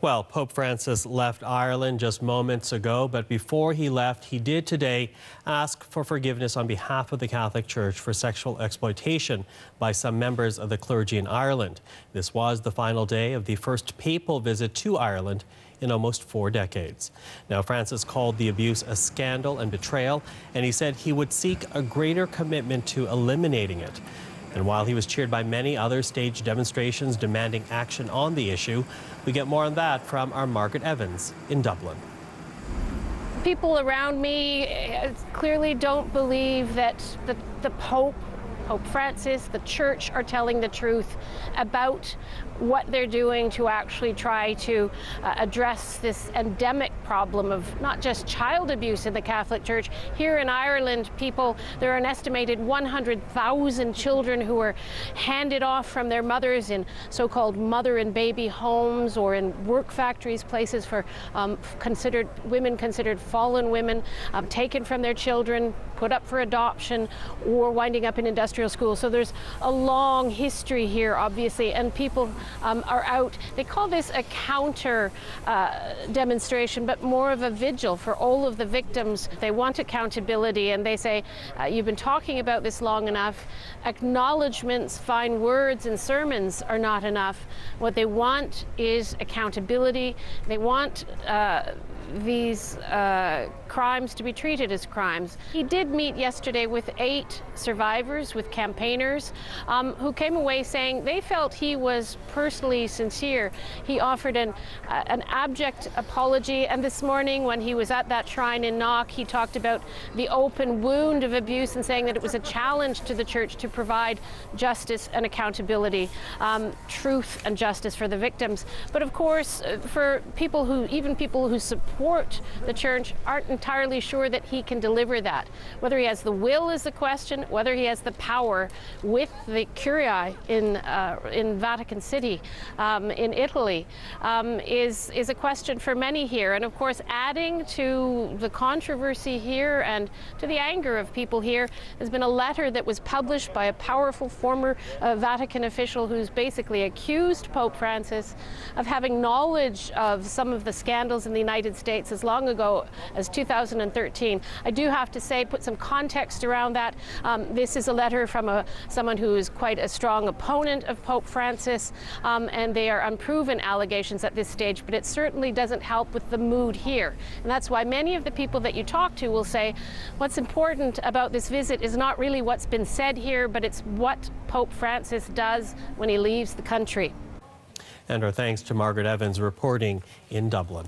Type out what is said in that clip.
Well, Pope Francis left Ireland just moments ago, but before he left, he did today ask for forgiveness on behalf of the Catholic Church for sexual exploitation by some members of the clergy in Ireland. This was the final day of the first papal visit to Ireland in almost 4 decades. Now, Francis called the abuse a scandal and betrayal, and he said he would seek a greater commitment to eliminating it. And while he was cheered by many others staged demonstrations demanding action on the issue, we get more on that from our Margaret Evans in Dublin. People around me clearly don't believe that the Pope Francis, the Church are telling the truth about what they're doing to actually try to address this endemic problem of not just child abuse in the Catholic Church. Here in Ireland, there are an estimated 100,000 children who are handed off from their mothers in so-called mother and baby homes or in work factories, places for women considered fallen women, taken from their children, put up for adoption, or winding up in industrial schools. So there's a long history here, obviously, and people are out. They call this a counter demonstration, but more of a vigil for all of the victims. They want accountability, and they say, you've been talking about this long enough. Acknowledgements, fine words, and sermons are not enough. What they want is accountability. They want these crimes to be treated as crimes. He did meet yesterday with 8 survivors, with campaigners, who came away saying they felt he was personally sincere. He offered an abject apology, and this morning when he was at that shrine in Knock, he talked about the open wound of abuse and saying that it was a challenge to the Church to provide justice and accountability, truth and justice for the victims. But of course, for even people who support the Church aren't entirely sure that he can deliver that. Whether he has the will is the question, whether he has the power with the Curia in Vatican City, in Italy, is a question for many here. And of course, adding to the controversy here and to the anger of people here has been a letter that was published by a powerful former Vatican official who's basically accused Pope Francis of having knowledge of some of the scandals in the United States as long ago as 2013. I do have to say, put some context around that. This is a letter from someone who is quite a strong opponent of Pope Francis, and they are unproven allegations at this stage, but it certainly doesn't help with the mood here. And that's why many of the people that you talk to will say, what's important about this visit is not really what's been said here, but it's what Pope Francis does when he leaves the country. And our thanks to Margaret Evans reporting in Dublin.